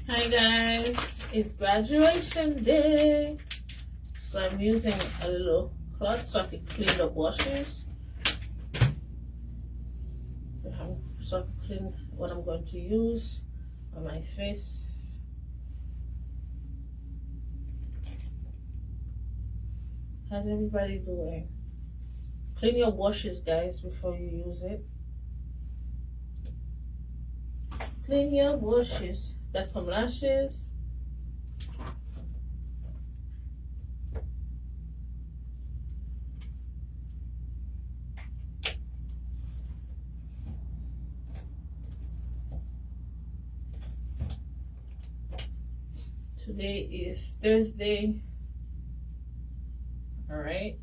Hi guys, it's graduation day, so I'm using a little cloth so I can clean the washes. So I can clean what I'm going to use on my face. How's everybody doing? Clean your washes, guys, before you use it. Clean your washes. Got some lashes. Today is Thursday. All right.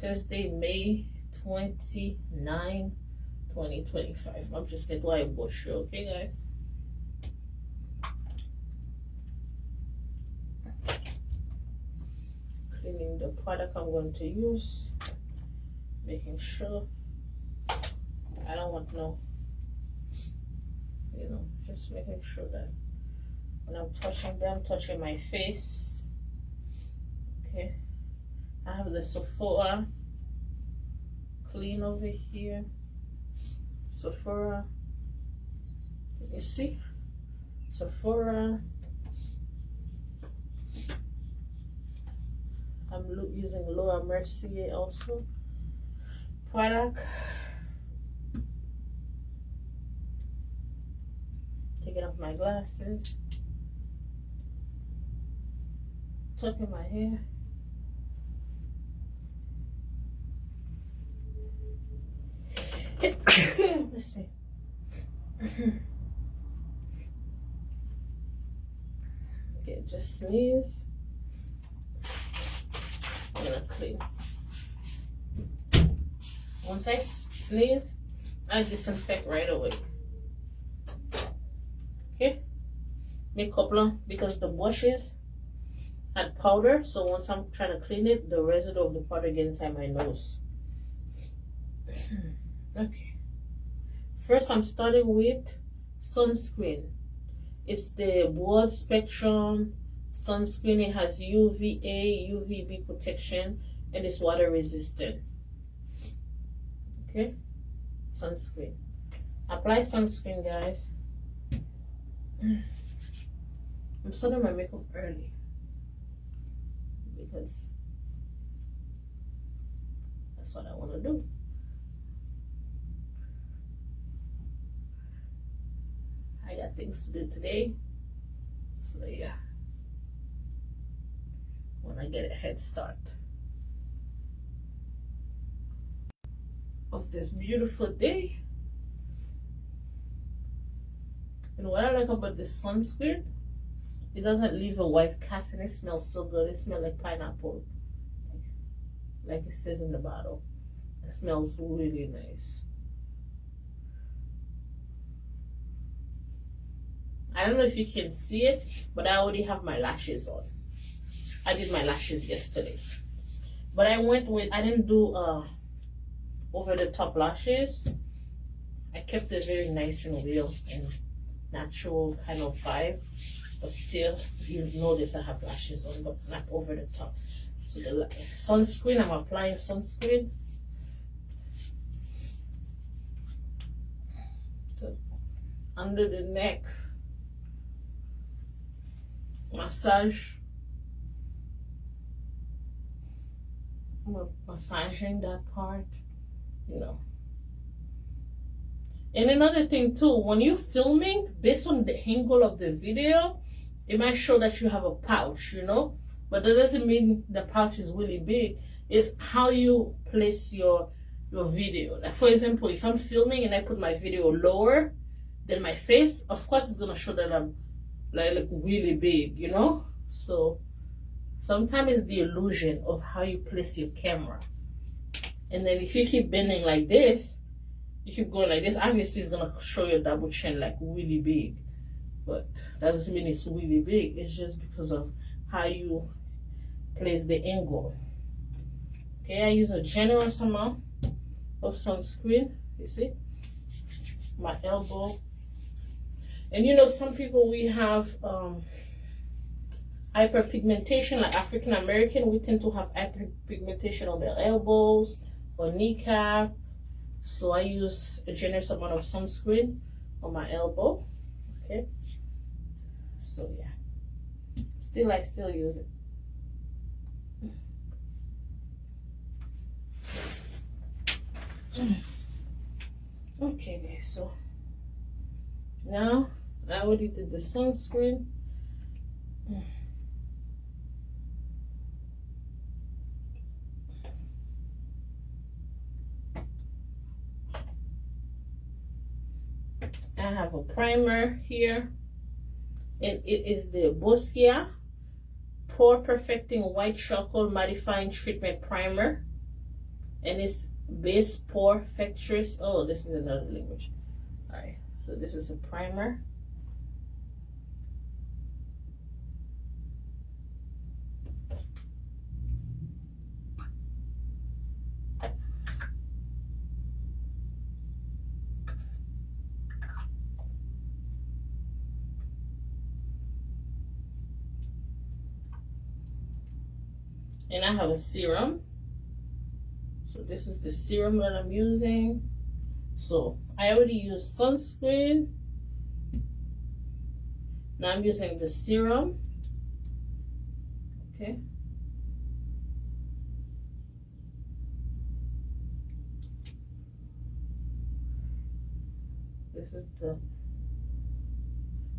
Thursday, May 29, 2025. I'm just gonna do a wash, okay, guys? Cleaning the product I'm going to use, making sure I don't want no, just making sure that when I'm touching them, touching my face. Okay, I have the Sephora clean over here. Sephora, you see? Sephora. I'm using Laura Mercier also product. Taking off my glasses. Tucking my hair. Let's see. Okay, just sneeze. I'm gonna clean. Once I sneeze, I disinfect right away. Okay? Make couple because the washes had powder, so once I'm trying to clean it, the residue of the powder gets inside my nose. Okay. First, I'm starting with sunscreen. It's the broad spectrum sunscreen. It has UVA, UVB protection, and it's water resistant. Okay, sunscreen. Apply sunscreen, guys. I'm starting my makeup early because that's what I want to do. I got things to do today, so yeah, when I get a head start of this beautiful day. And what I like about this sunscreen, it doesn't leave a white cast and it smells so good. It smells like pineapple, like it says in the bottle. It smells really nice. I don't know if you can see it, but I already have my lashes on. I did my lashes yesterday, but I didn't do over the top lashes. I kept it very nice and real and natural kind of vibe, but still you notice I have lashes on, but not over the top. So the sunscreen, I'm applying sunscreen. So under the neck, massage. I'm massaging that part, And another thing too, when you're filming, based on the angle of the video, it might show that you have a pouch, but that doesn't mean the pouch is really big. It's how you place your video. Like for example, if I'm filming and I put my video lower than my face, of course it's gonna show that I'm like really big, So sometimes it's the illusion of how you place your camera. And then if you keep bending like this, you keep going like this, obviously it's gonna show your double chin like really big. But that doesn't mean it's really big. It's just because of how you place the angle. Okay, I use a generous amount of sunscreen, you see? My elbow. And you know, some people, we have hyperpigmentation, like African American, we tend to have hyperpigmentation on their elbows or kneecap. So I use a generous amount of sunscreen on my elbow. Okay. So yeah. I still use it. Okay guys, so now I already did the sunscreen. I have a primer here, and it is the U.S.A. Pore Perfecting White Charcoal Mattifying Treatment Primer, and it's Base Pore Factories. Oh, this is another language. All right, so this is a primer. And I have a serum. So this is the serum that I'm using. So I already used sunscreen. Now I'm using the serum. Okay. This is the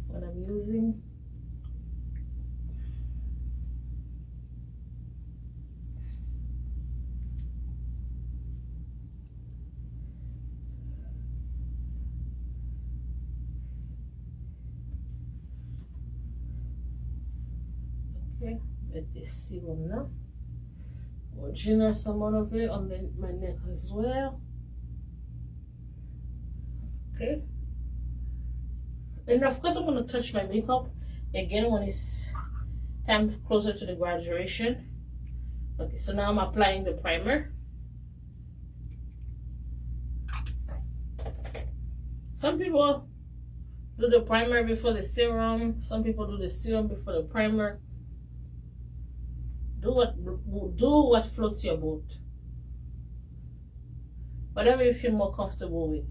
what I'm using. Okay, with this serum now. More generous amount of it on my neck as well. Okay. And of course I'm gonna touch my makeup again when it's time closer to the graduation. Okay, so now I'm applying the primer. Some people do the primer before the serum. Some people do the serum before the primer. Do what floats your boat. Whatever you feel more comfortable with.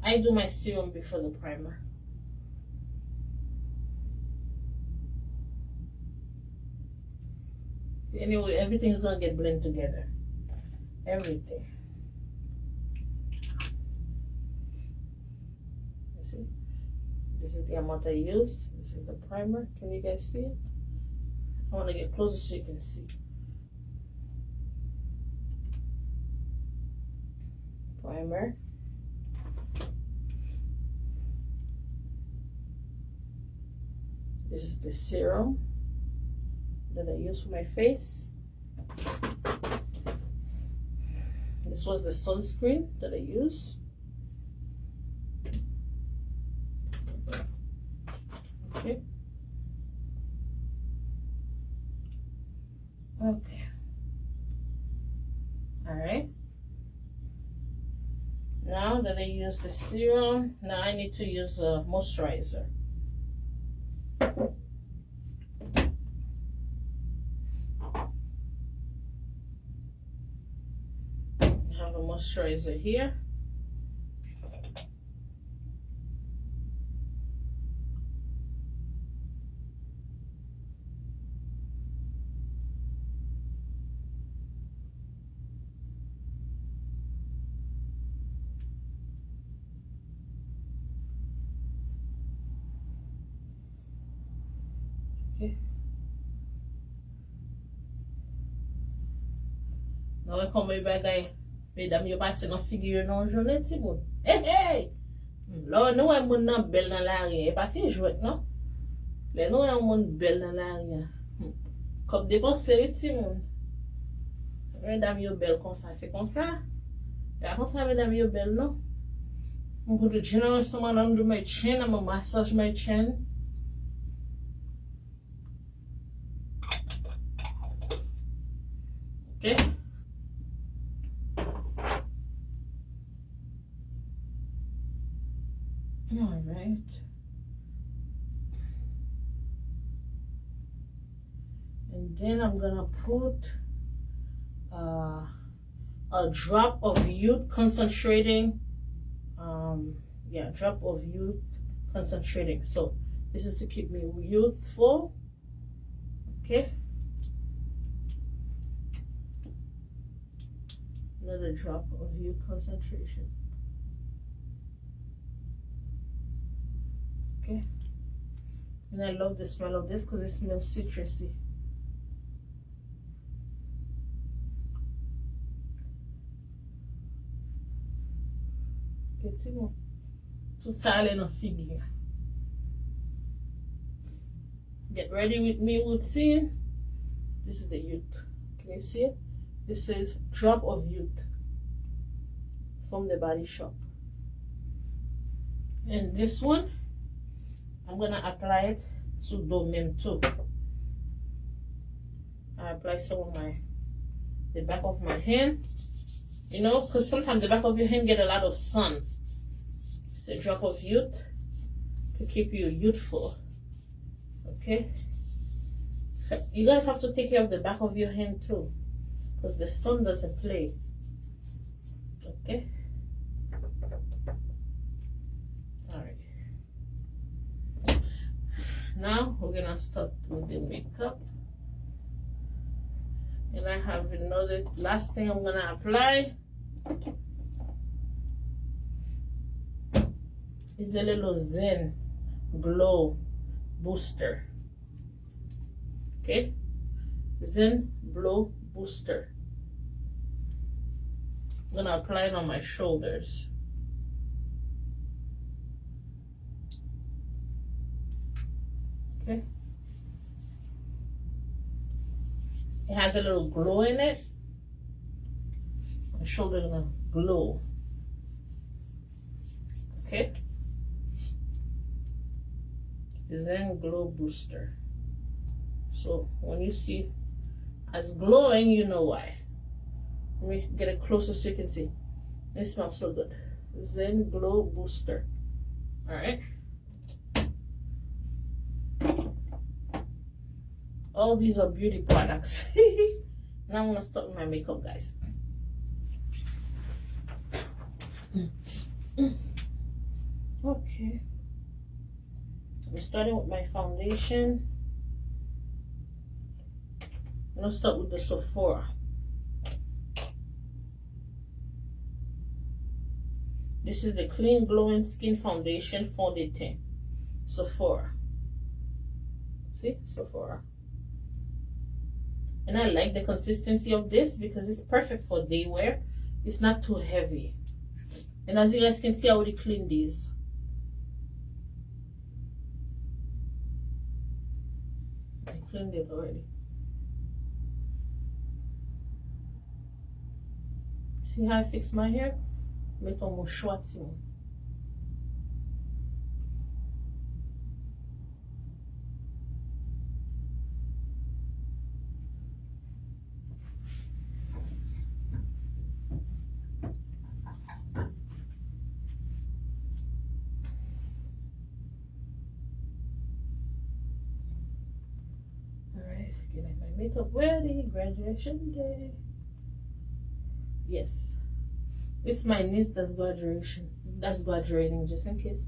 I do my serum before the primer. Anyway, everything is gonna get blended together. Everything. You see? This is the amount I used. This is the primer. Can you guys see it? I want to get closer so you can see. Primer. This is the serum that I use for my face. This was the sunscreen that I use. Okay. Okay. All right. Now that I use the serum, now I need to use a moisturizer. I have a moisturizer here. Now we come bagay, mesdames, yo passe nan figure nan journée ti moun. Hey hey! Là nou e moun nan bel nan la rien, e pati jouet non? Le nou e moun bel nan la rien. Comme dépenser ti moun. Mesdames yo bel comme ça, c'est comme ça. Et comme ça mesdames yo bel non? I'm going to generally someone under my chin, I'm gonna massage my chin. Okay. All right. Then I'm gonna put a drop of youth concentrating. Yeah, drop of youth concentrating. So this is to keep me youthful. Okay. Another drop of youth concentration. Okay. And I love the smell of this because it smells citrusy. Okay, c'est bon. Tout ça allait dans figure. Get ready with me, would see. This is the youth. Can you see it? This is drop of youth from the Body Shop. And this one, I'm gonna apply it to domain too. I apply some on the back of my hand, you know, because sometimes the back of your hand get a lot of sun. It's a drop of youth to keep you youthful. Okay, so you guys have to take care of the back of your hand too, because the sun doesn't play. Okay. Now we're gonna start with the makeup, and I have another last thing I'm gonna apply is a little Zen Glow Booster. Okay, Zen Glow Booster. I'm gonna apply it on my shoulders. Okay. It has a little glow in it. My shoulder's gonna glow. Okay. Zen Glow Booster. So when you see as glowing, you know why. Let me get it closer so you can see. It smells so good. Zen Glow Booster. All right. All these are beauty products. Now I'm gonna start with my makeup, guys. Okay. I'm starting with my foundation. I'm gonna start with the Sephora. This is the Clean Glowing Skin Foundation Fond de Teint. Sephora. See? Sephora. And I like the consistency of this because it's perfect for day wear. It's not too heavy. And as you guys can see, I already cleaned these. I cleaned it already. See how I fix my hair? Make it more short. Getting my makeup ready, graduation day. Yes, it's my niece that's graduating, just in case.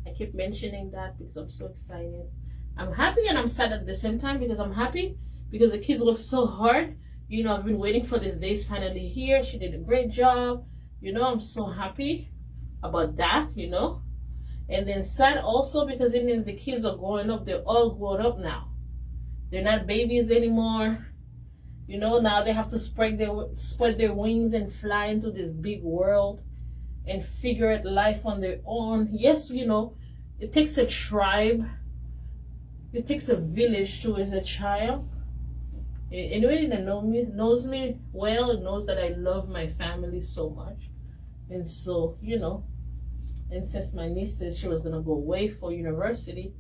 I keep mentioning that because I'm so excited. I'm happy and I'm sad at the same time because I'm happy because the kids work so hard. You know, I've been waiting for this day. It's finally here. She did a great job. You know, I'm so happy about that, you know. And then sad also because it means the kids are growing up. They're all grown up now. They're not babies anymore. You know, now they have to spread their wings and fly into this big world and figure out life on their own. Yes, you know, it takes a tribe. It takes a village to raise a child. Anybody that knows me well knows that I love my family so much. And so, you know, and since my niece said she was going to go away for university,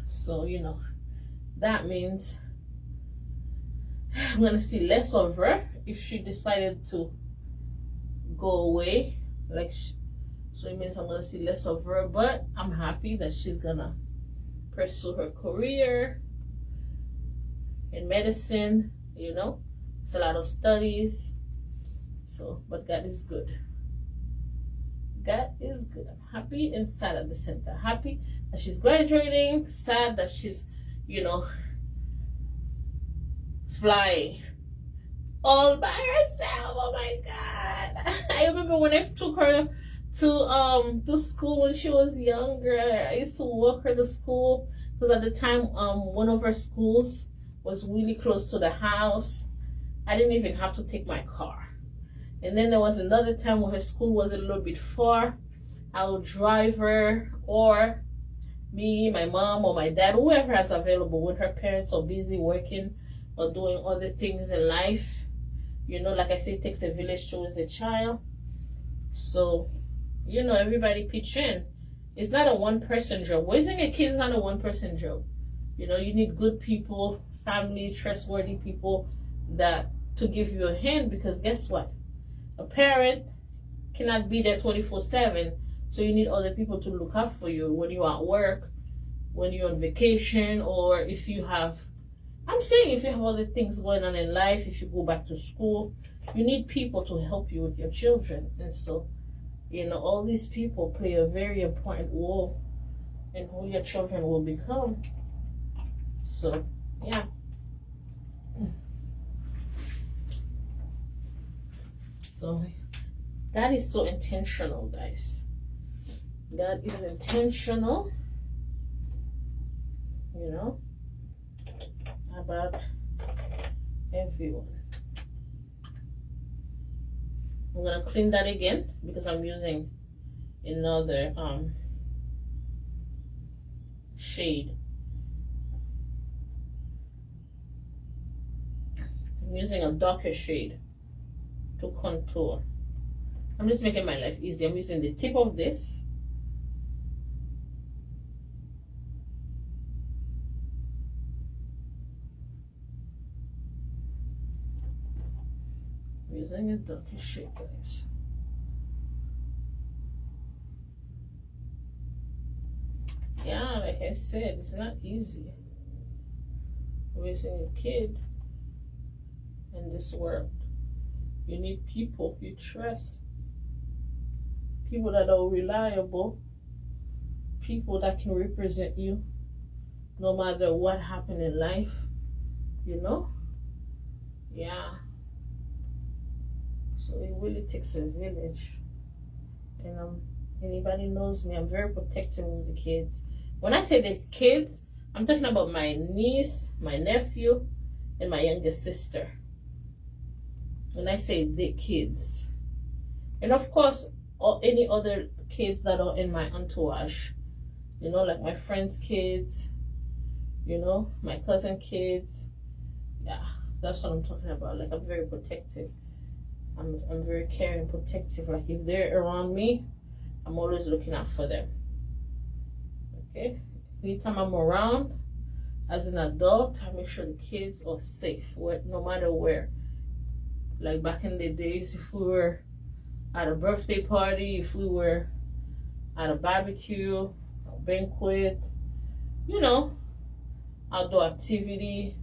so, you know, that means I'm going to see less of her if she decided to go away. So it means I'm going to see less of her, but I'm happy that she's going to pursue her career. in medicine, you know. It's a lot of studies. So, but God is good. God is good. I'm happy and sad at the same time. Happy that she's graduating, sad that she's, you know, flying all by herself. Oh my God. I remember when I took her to school when she was younger. I used to walk her to school because at the time one of her schools was really close to the house. I didn't even have to take my car. And then there was another time when her school was a little bit far. I would drive her, or me, my mom, or my dad, whoever is available when her parents are busy working or doing other things in life. You know, like I say, it takes a village to raise a child. So, you know, everybody pitch in. It's not a one-person job. Raising a kid is not a one-person job. You know, you need good people, family, trustworthy people that to give you a hand, because guess what? A parent cannot be there 24/7, so you need other people to look out for you when you're at work, when you're on vacation, or if you have, I'm saying if you have other things going on in life, if you go back to school, you need people to help you with your children. And so, you know, all these people play a very important role in who your children will become. So, yeah. So, God is so intentional, guys. God is intentional, you know, about everyone. I'm going to clean that again because I'm using another shade. I'm using a darker shade to contour. I'm just making my life easy. I'm using the tip of this. I'm using a darker shade, guys. Yeah, like I said, it's not easy raising a kid in this world. You need people you trust, people that are reliable, people that can represent you no matter what happened in life, you know? Yeah. So it really takes a village. And anybody knows me, I'm very protective of the kids. When I say the kids, I'm talking about my niece, my nephew, and my youngest sister. When I say the kids. And of course, or any other kids that are in my entourage. You know, like my friends' kids, you know, my cousin kids. Yeah, that's what I'm talking about. Like, I'm very protective. I'm very caring, protective. Like, if they're around me, I'm always looking out for them. Okay? Anytime I'm around, as an adult, I make sure the kids are safe, no matter where. Like back in the days, if we were at a birthday party, if we were at a barbecue, a banquet, you know, outdoor activity,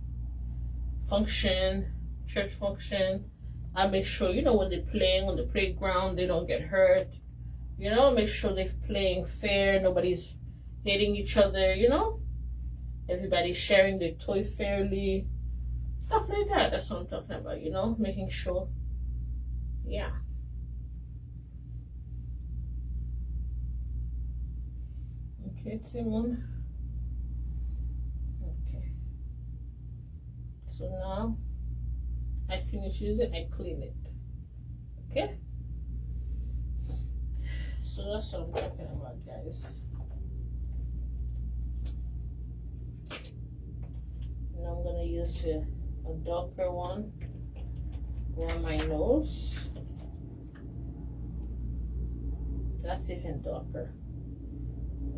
function, church function, I make sure, you know, when they're playing on the playground, they don't get hurt. You know, make sure they're playing fair, nobody's hitting each other, you know? Everybody's sharing their toy fairly. Stuff like that. That's what I'm talking about, you know? Making sure. Yeah. Okay, Simon. Okay. So now I finish using, I clean it. Okay? So that's what I'm talking about, guys. Now I'm gonna use a darker one on my nose. That's even darker.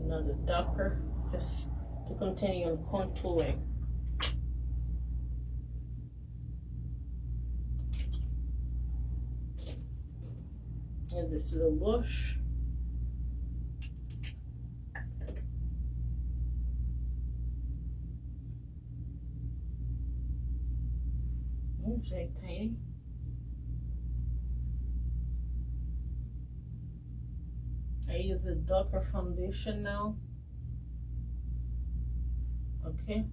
Another darker, just to continue on contouring. And this little bush. Oops, very tiny. I use a darker foundation now. Okay.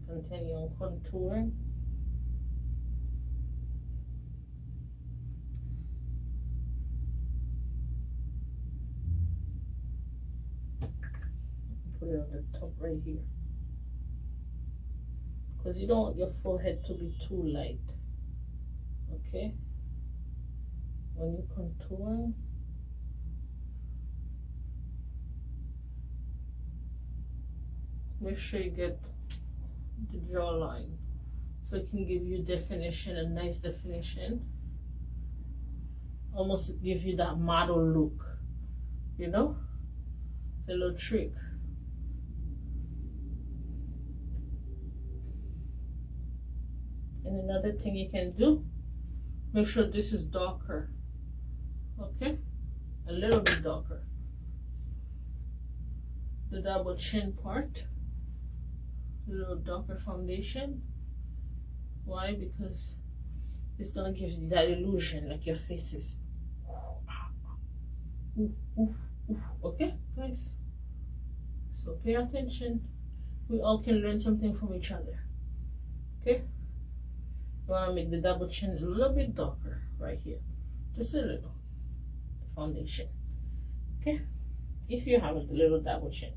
Continue on contouring. Put it on the top right here. Because you don't want your forehead to be too light. Okay? When you contour, make sure you get the jawline so it can give you definition, a nice definition. Almost give you that model look, you know? The little trick. And another thing you can do, make sure this is darker. Okay? A little bit darker. The double chin part. A little darker foundation. Why? Because it's gonna give you that illusion like your face is. Okay, guys? So pay attention. We all can learn something from each other. Okay? You want to make the double chin a little bit darker right here. Just a little. Foundation. Okay? If you have a little double chin.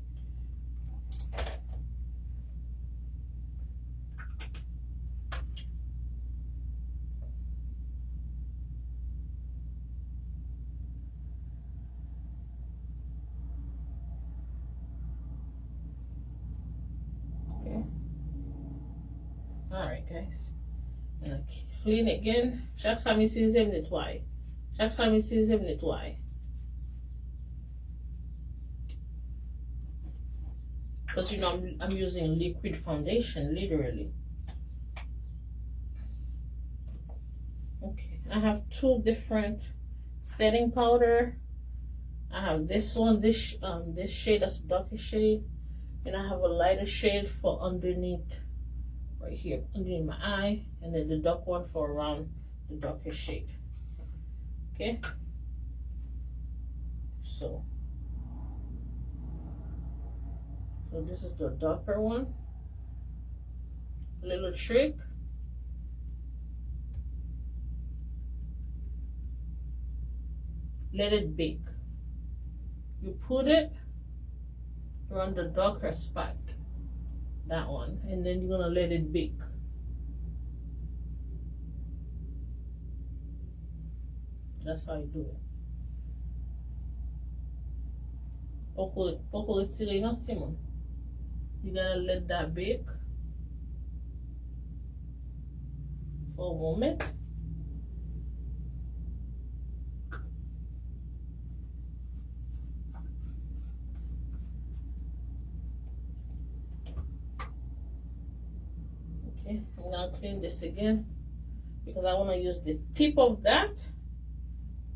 Okay? Alright, guys. Clean again. Chaque fois, m'utilise, me nettoie. Chaque fois, m'utilise, me nettoie. Because you know I'm using liquid foundation, literally. Okay, I have two different setting powder. I have this one, this shade, that's a darker shade, and I have a lighter shade for underneath. Right here underneath my eye, and then the dark one for around the darker shade. Okay, so this is the darker one. Little trick, let it bake. You put it around the darker spot, that one, and then you're gonna let it bake. That's how you do it. You gotta let that bake for a moment. Okay, I'm gonna clean this again because I want to use the tip of that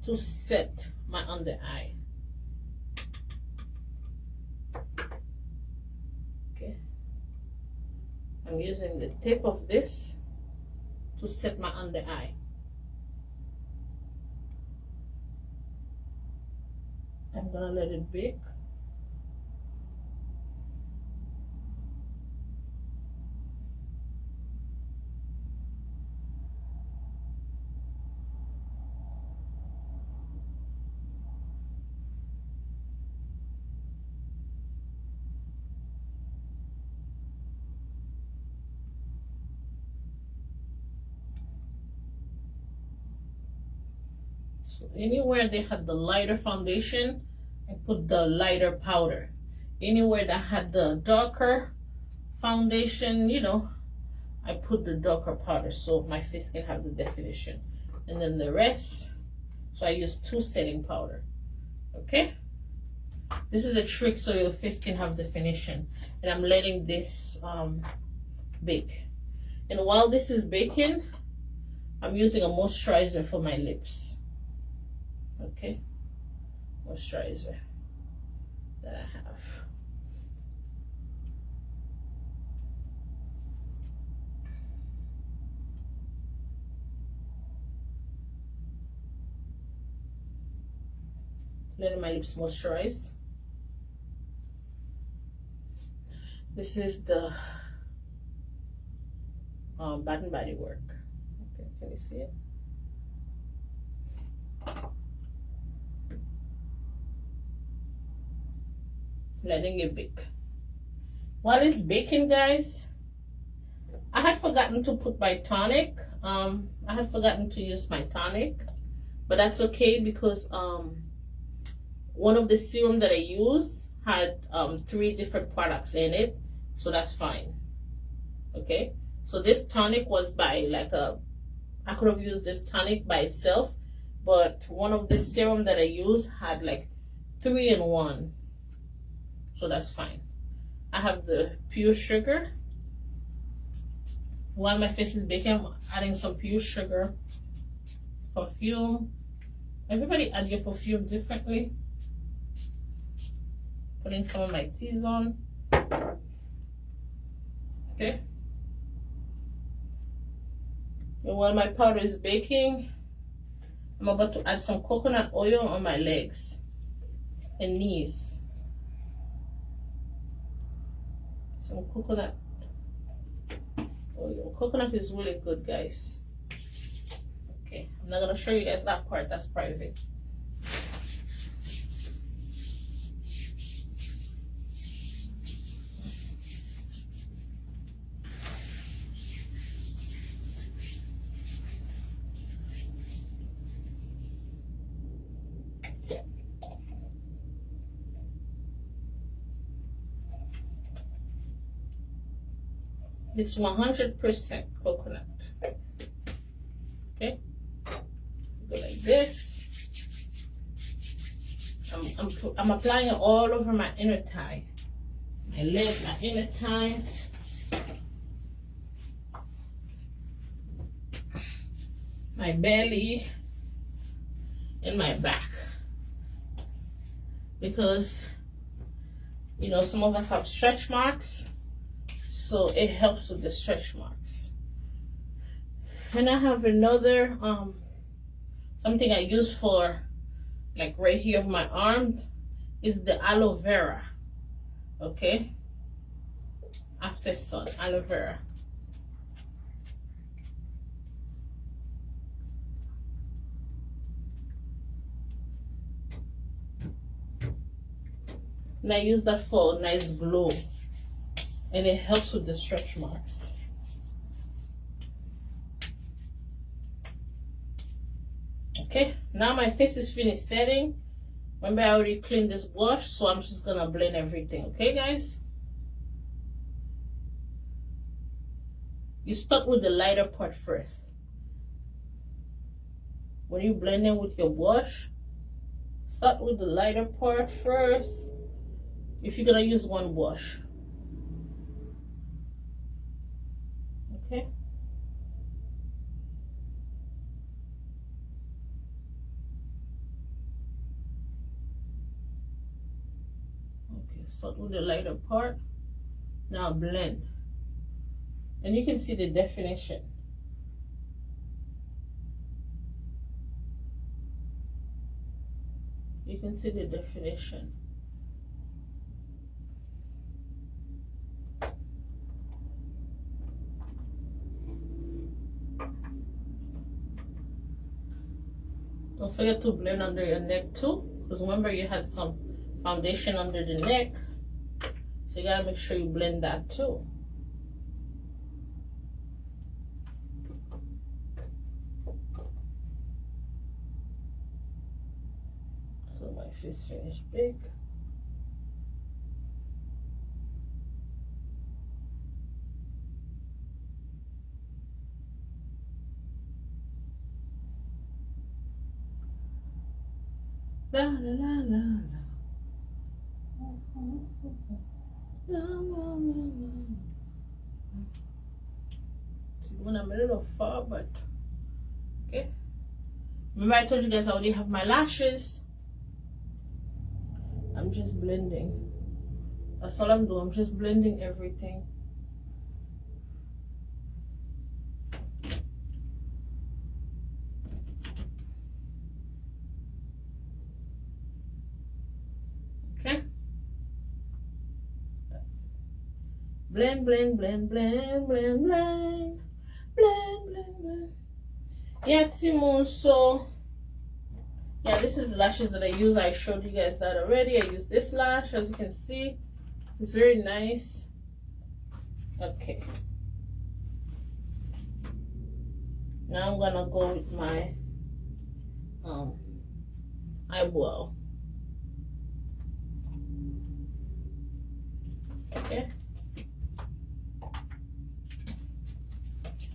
to set my under eye. Okay, I'm using the tip of this to set my under eye. I'm gonna let it bake. So anywhere they had the lighter foundation, I put the lighter powder. Anywhere that had the darker foundation, you know, I put the darker powder so my face can have the definition. And then the rest, so I use 2 setting powder. Okay? This is a trick so your face can have definition. And I'm letting this bake. And while this is baking, I'm using a moisturizer for my lips. Okay, moisturizer. that I have. Letting my lips moisturize. This is the Bath and Body Work. Okay, can you see it? Letting it bake. While it's baking, guys, I had forgotten to put my tonic. I had forgotten to use my tonic, but that's okay because one of the serum that I use had 3 different products in it, so that's fine. Okay, so this tonic was by like I could have used this tonic by itself, but one of the serum that I used had like 3 in 1, so that's fine. I have the pure sugar. While my face is baking, I'm adding some pure sugar, perfume. Everybody add your perfume differently. Putting some of my teas on. Okay. And while my powder is baking, I'm about to add some coconut oil on my legs and knees. Some coconut oil. Coconut is really good, guys. Okay, I'm not gonna show you guys that part, that's private. It's 100% coconut. Okay, go like this. I'm applying it all over my inner thigh, my leg, my inner thighs, my belly, and my back. Because you know some of us have stretch marks. So it helps with the stretch marks. And I have another something I use for like right here of my arm is the aloe vera. Okay, after sun, aloe vera. And I use that for a nice glow. And it helps with the stretch marks. Okay, now my face is finished setting. Remember I already cleaned this brush, so I'm just gonna blend everything. Okay, guys? You start with the lighter part first. When you blend it with your brush, start with the lighter part first. If you're gonna use one brush. Okay. Okay, start with the lighter part. Now blend. And you can see the definition. You can see the definition. Don't forget to blend under your neck too, because remember you had some foundation under the neck, so you gotta make sure you blend that too. So my face finished big. La la la la la. La la la la. When I'm a little far, but okay. Remember I told you guys I already have my lashes. I'm I'm just blending. That's all I'm doing. I'm just blending everything. Okay. Blend, blend, blend, blend, blend, blend, blend, blend, blend. Yeah, Timon. So yeah, this is the lashes that I use. I showed you guys that already. I use this lash, as you can see. It's very nice. Okay. Now I'm gonna go with my eyebrow. Okay.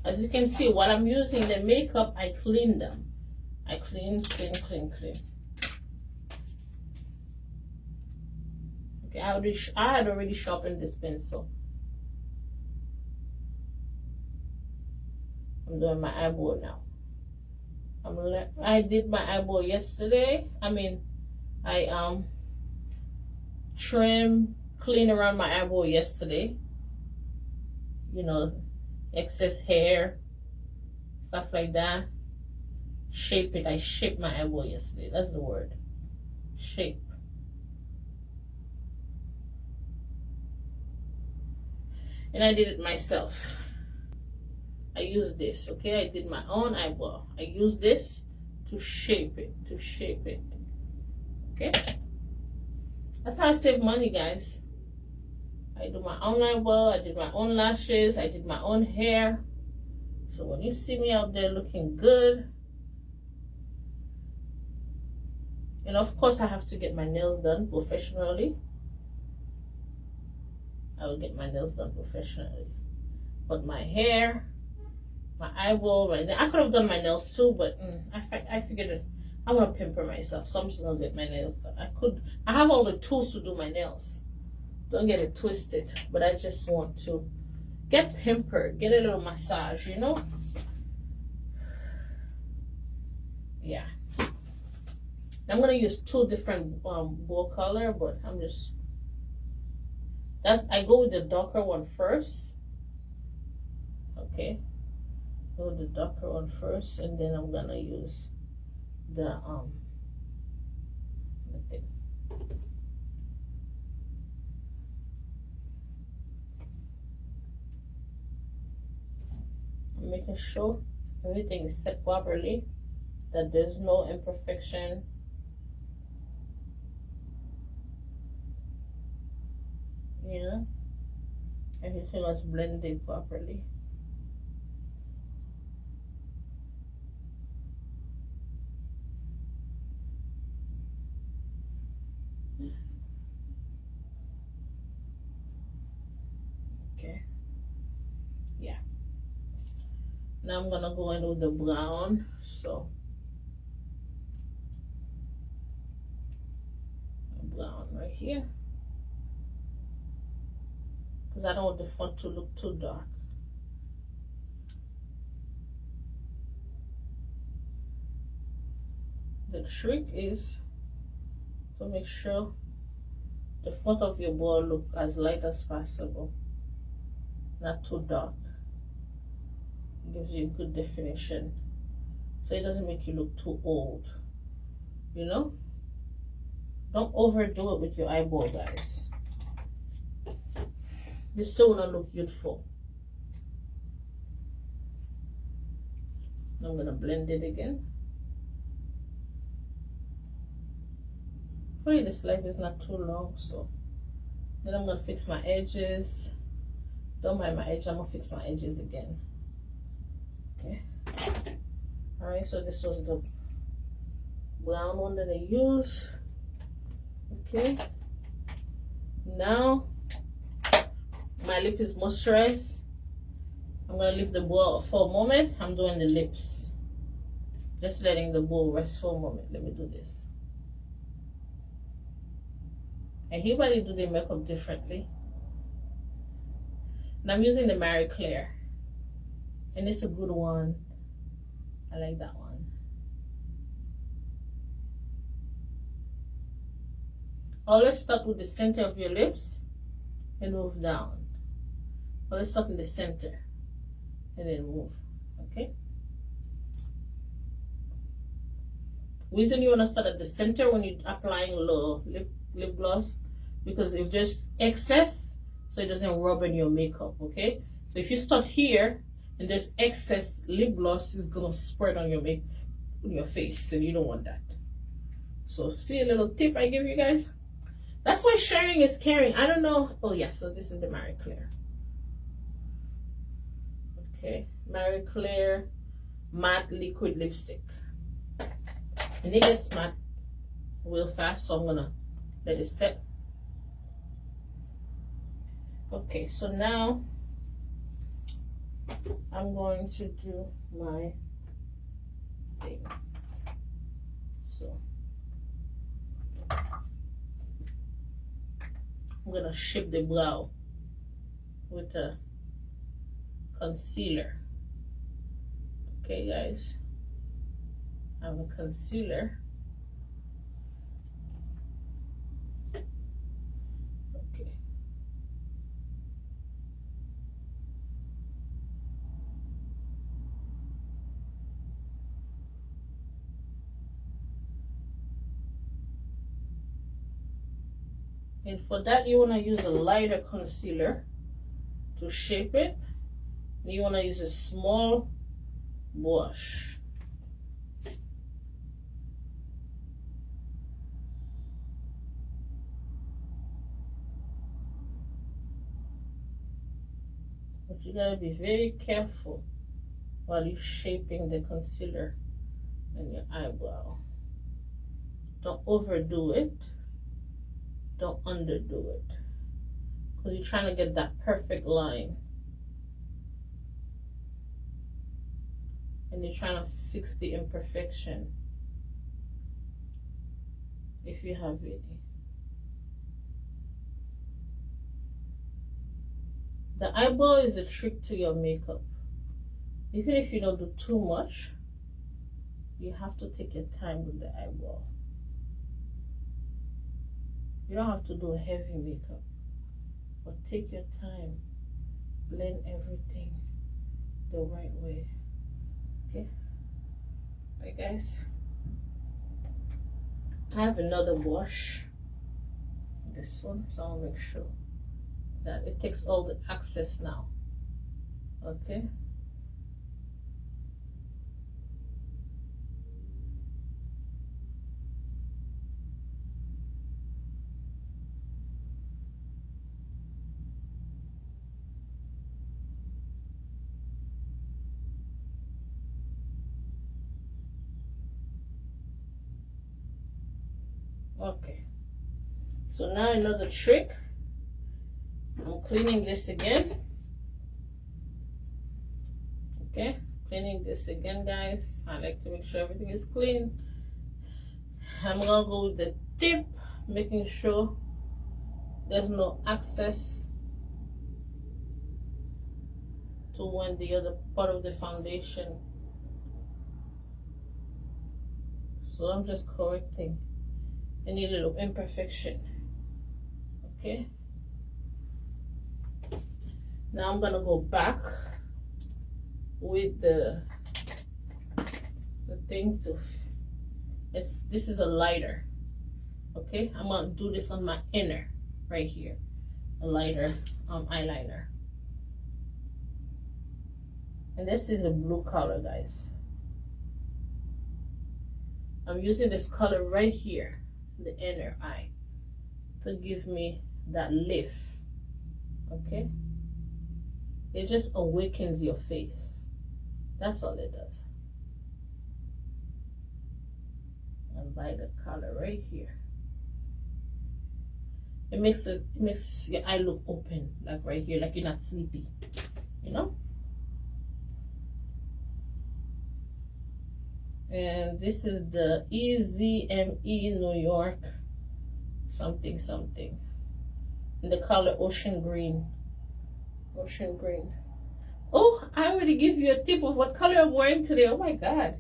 As you can see, while I'm using the makeup, I clean them. I clean, clean, clean, clean. Okay, I had already sharpened this pencil. I'm doing my eyebrow now. I did my eyebrow yesterday. I trim, clean around my eyebrow yesterday. You know, excess hair, stuff like that. Shape it. I shaped my eyebrow yesterday. That's the word. Shape. And I did it myself. I used this, okay? I did my own eyebrow. I used this to shape it, okay? That's how I save money, guys. I do my own eyebrow, I did my own lashes, I did my own hair. So when you see me out there looking good, and of course I have to get my nails done professionally. I will get my nails done professionally. But my hair, my eyebrow, I could have done my nails too, but I figured it, I want to pamper myself, so I'm just gonna get my nails done. I have all the tools to do my nails. Don't get it twisted, but I just want to get pampered, get a little massage, you know? Yeah. I'm gonna use two different bow color, but I go with the darker one first. Okay. Go with the darker one first, and then I'm gonna use the thing. I'm making sure everything is set properly, that there's no imperfection. Yeah, everything was blended properly. Okay. Yeah. Now I'm gonna go in with the brown. So brown right here, because I don't want the font to look too dark. The trick is to make sure the front of your brow look as light as possible, not too dark. It gives you good definition, so it doesn't make you look too old, you know? Don't overdo it with your eyeball, guys. You still want to look youthful. I'm going to blend it again. Hopefully this life is not too long, so then I'm going to fix my edges. Don't mind my edge, I'm going to fix my edges again. Okay. Alright, so this was the brown one that I used. Okay. Now my lip is moisturized. I'm going to leave the bowl for a moment. I'm doing the lips. Just letting the bowl rest for a moment. Let me do this. Everybody do their makeup differently. And I'm using the Marie Claire. And it's a good one. I like that one. Always start with the center of your lips and move down. Always start in the center and then move. Okay? Reason you want to start at the center when you're applying low lip gloss, because if there's excess, so it doesn't rub in your makeup. Okay? So if you start here and there's excess lip gloss, it's gonna spread on your face, and you don't want that. So see a little tip I give you guys. That's why sharing is caring. I don't know. Oh yeah, so this is the Marie Claire. Okay, Marie Claire matte liquid lipstick. And it gets matte real fast, so I'm gonna let it set. Okay, so now I'm going to do my thing. So I'm gonna shape the brow with a concealer. Okay, guys, I have a concealer. Okay. And for that, you want to use a lighter concealer to shape it. You want to use a small brush. But you gotta be very careful while you're shaping the concealer in your eyebrow. Don't overdo it. Don't underdo it. Because you're trying to get that perfect line. And you're trying to fix the imperfection, if you have any. The eyebrow is a trick to your makeup. Even if you don't do too much, you have to take your time with the eyebrow. You don't have to do a heavy makeup, but take your time. Blend everything the right way. Okay? Right, guys? I have another brush. This one, so I'll make sure that it takes all the excess now. Okay? Okay, so now another trick. I'm cleaning this again. Okay, cleaning this again, guys. I like to make sure everything is clean. I'm gonna go with the tip, making sure there's no access to when the other part of the foundation. So I'm just correcting any little imperfection. Okay, now I'm gonna go back with the thing to this is a lighter. Okay, I'm gonna do this on my inner right here, a lighter eyeliner, and this is a blue color, guys. I'm using this color right here, the inner eye, to give me that lift. Okay, it just awakens your face. That's all it does. And by the color right here, it makes your eye look open, like right here, like you're not sleepy, you know. And this is the EZME New York something something in the color ocean green. Ocean green. Oh, I already give you a tip of what color I'm wearing today. Oh my god,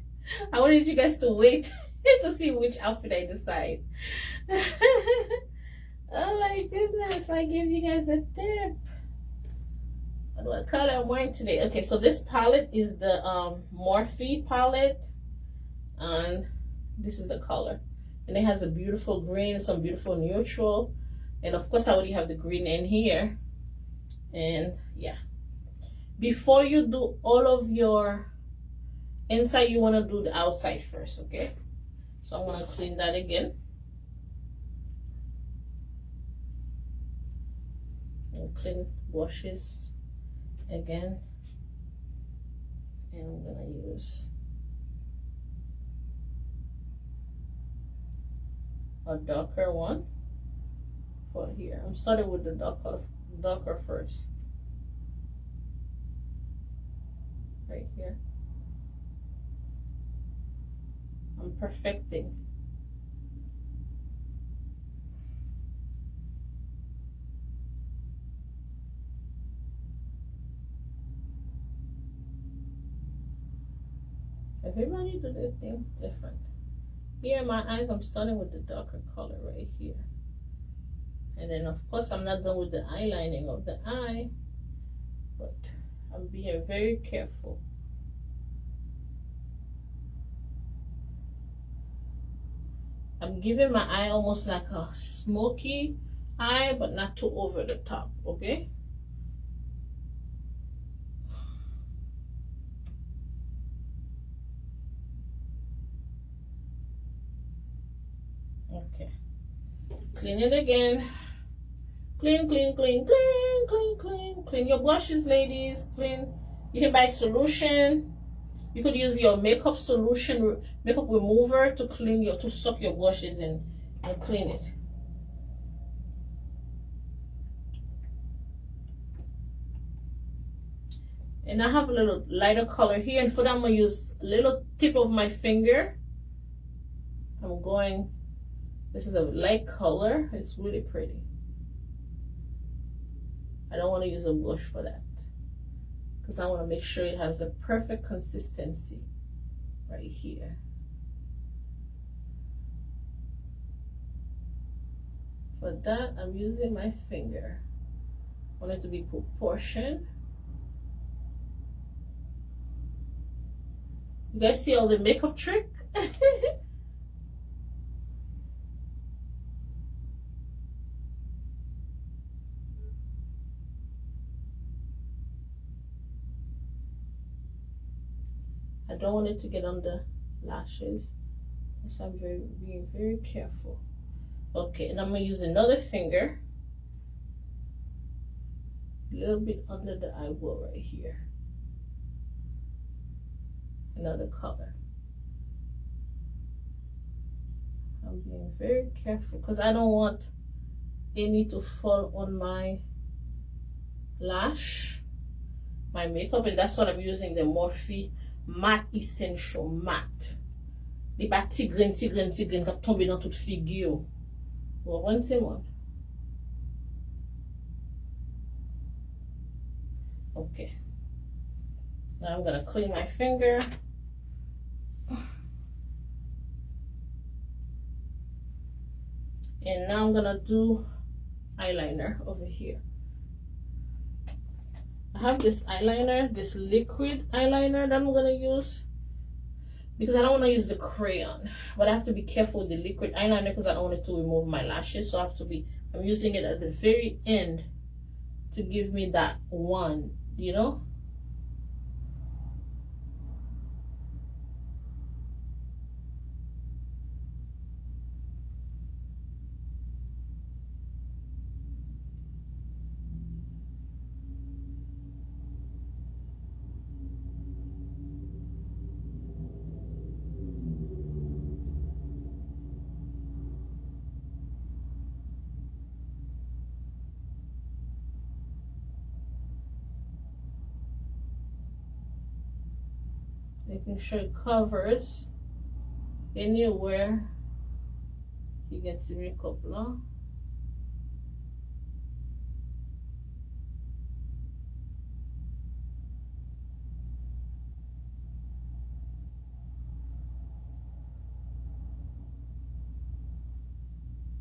I wanted you guys to wait to see which outfit I decide. Oh my goodness, I give you guys a tip. What color I'm wearing today? Okay, so this palette is the Morphe palette, and this is the color. And it has a beautiful green, some beautiful neutral. And of course I already have the green in here. And yeah. Before you do all of your inside, you want to do the outside first, okay? So I'm going to clean that again. And clean washes again. And I'm going to use a darker one for here. I'm starting with the darker first. Right here. I'm perfecting. Everybody do their thing different. Here in my eyes, I'm starting with the darker color right here. And then of course I'm not done with the eyelining of the eye, but I'm being very careful. I'm giving my eye almost like a smoky eye, but not too over the top, okay? Okay. Clean it again. Clean, clean, clean, clean, clean, clean. Clean your brushes, ladies. Clean. You can buy solution. You could use your makeup solution, makeup remover to clean to soak your brushes and clean it. And I have a little lighter color here, and for that I'm gonna use a little tip of my finger. I'm going, this is a light color, it's really pretty. I don't want to use a brush for that because I want to make sure it has the perfect consistency right here. For that, I'm using my finger. I want it to be proportioned. You guys see all the makeup trick? I don't want it to get on the lashes, so I'm being very careful. Okay, and I'm gonna use another finger, a little bit under the eyeball right here. Another color. I'm being very careful because I don't want any to fall on my lash, my makeup, and that's what I'm using, the Morphe Matte Essential Matte. Li pa tigren kap tombe nan tout figyo. One one. Okay. Now I'm gonna clean my finger. And now I'm gonna do eyeliner over here. I have this eyeliner, this liquid eyeliner that I'm gonna use because I don't want to use the crayon, but I have to be careful with the liquid eyeliner because I don't want it to remove my lashes. So I'm using it at the very end to give me that one, you know. Making sure it covers anywhere you get the makeup now.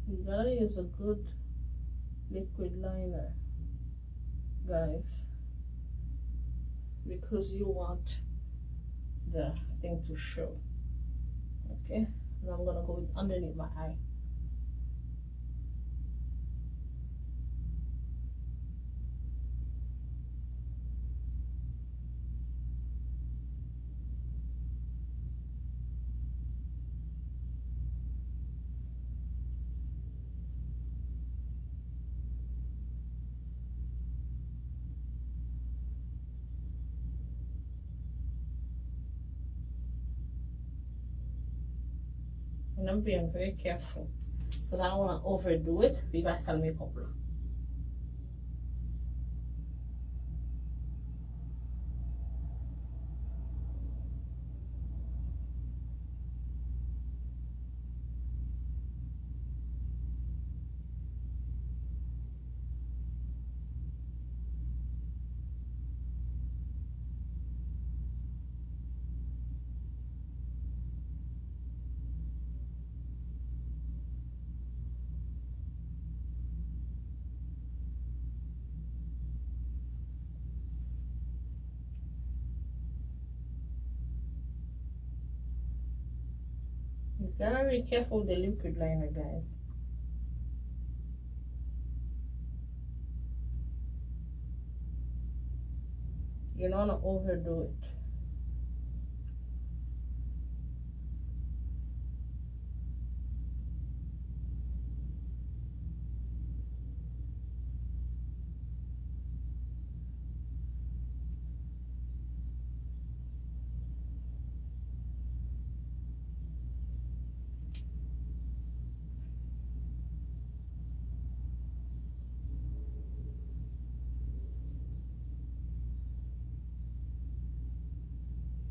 You gotta use a good liquid liner, guys, because you want the thing to show. Okay, now I'm gonna go with underneath my eye. And I'm being very careful because I don't want to overdo it. Puis va sale makeup là. You gotta be careful with the liquid liner, guys. You don't want to overdo it.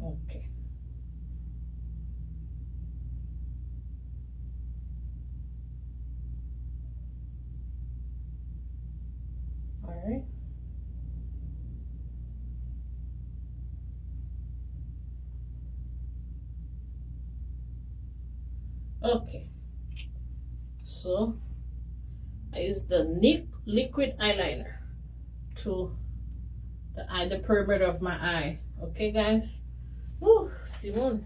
Okay. All right. Okay. So I use the liquid eyeliner to the perimeter of my eye. Okay, guys. Woo, Simone.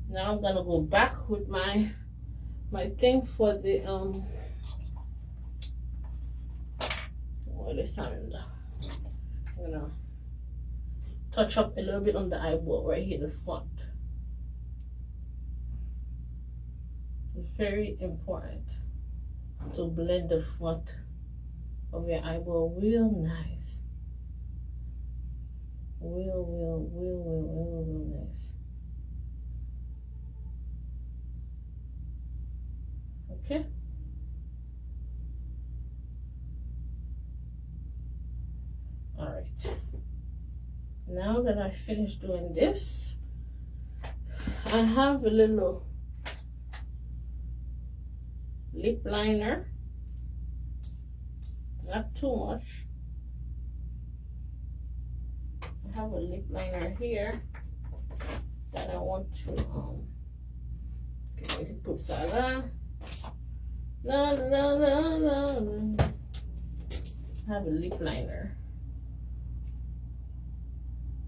Now I'm gonna go back with my thing for the what is that? I'm gonna touch up a little bit on the eyeball right here, the front. It's very important to blend the front of your eyeball real nice. Real nice. Okay. All right. Now that I finished doing this, I have a little lip liner. Not too much. I have a lip liner here that I want to okay, to put ça la. I have a lip liner.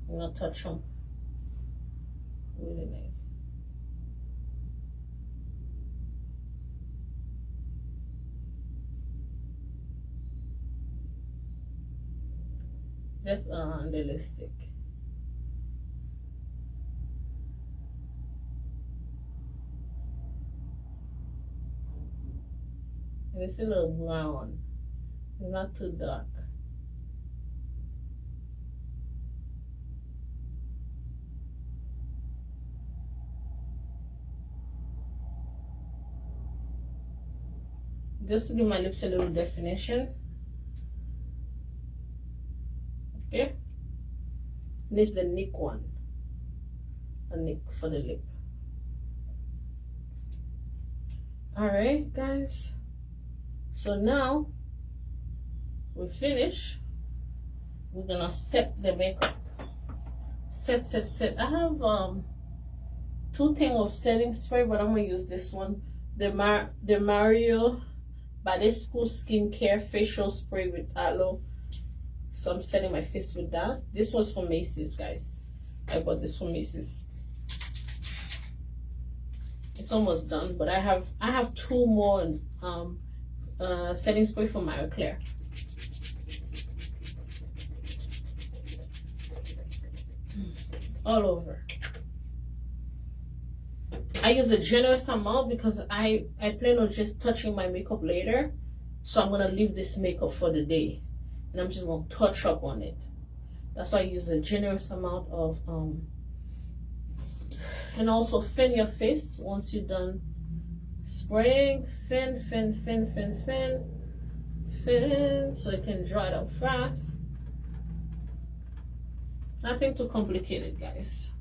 I'm gonna touch them really nice. Just on the lipstick. And it's a little brown. It's not too dark. Just to give my lips a little definition. Okay. This is the nick one. A nick for the lip. Alright, guys. So now we finish. We're gonna set the makeup. Set. I have two things of setting spray, but I'm gonna use this one. The Body School Skincare Facial Spray with Aloe. So I'm setting my face with that. This was from Macy's, guys. I bought this from Macy's. It's almost done, but I have 2 more setting spray from Marie Claire. All over. I use a generous amount because I plan on just touching my makeup later. So I'm gonna leave this makeup for the day. And I'm just gonna touch up on it. That's why I use a generous amount of and also fan your face once you're done spraying. Fan, so it can dry it up fast. Nothing too complicated, guys.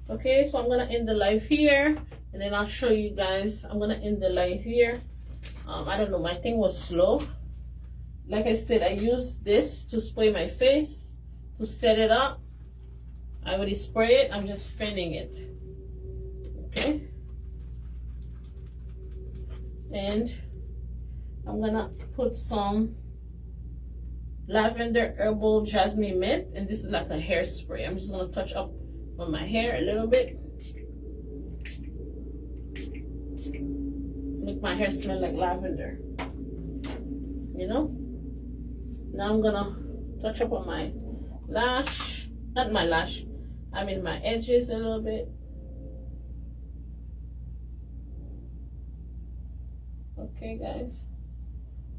Okay, so I'm gonna end the live here, and then I'll show you guys. I'm gonna end the live here. I don't know, my thing was slow. Like I said, I use this to spray my face to set it up. I already spray it. I'm just fanning it. Okay, and I'm gonna put some lavender herbal jasmine mint, and this is like a hairspray. I'm just gonna touch up on my hair a little bit, make my hair smell like lavender, you know. Now I'm gonna touch up on my lash, not my lash, I mean my edges a little bit. Okay, guys,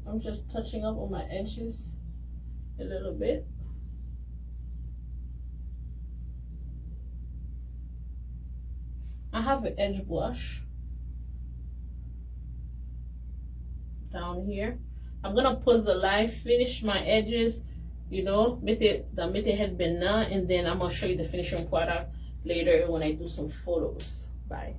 I'm just touching up on my edges a little bit. I have an edge brush down here. I'm gonna pause the live, finish my edges, you know, mette headband now, and then I'm gonna show you the finishing product later when I do some photos. Bye.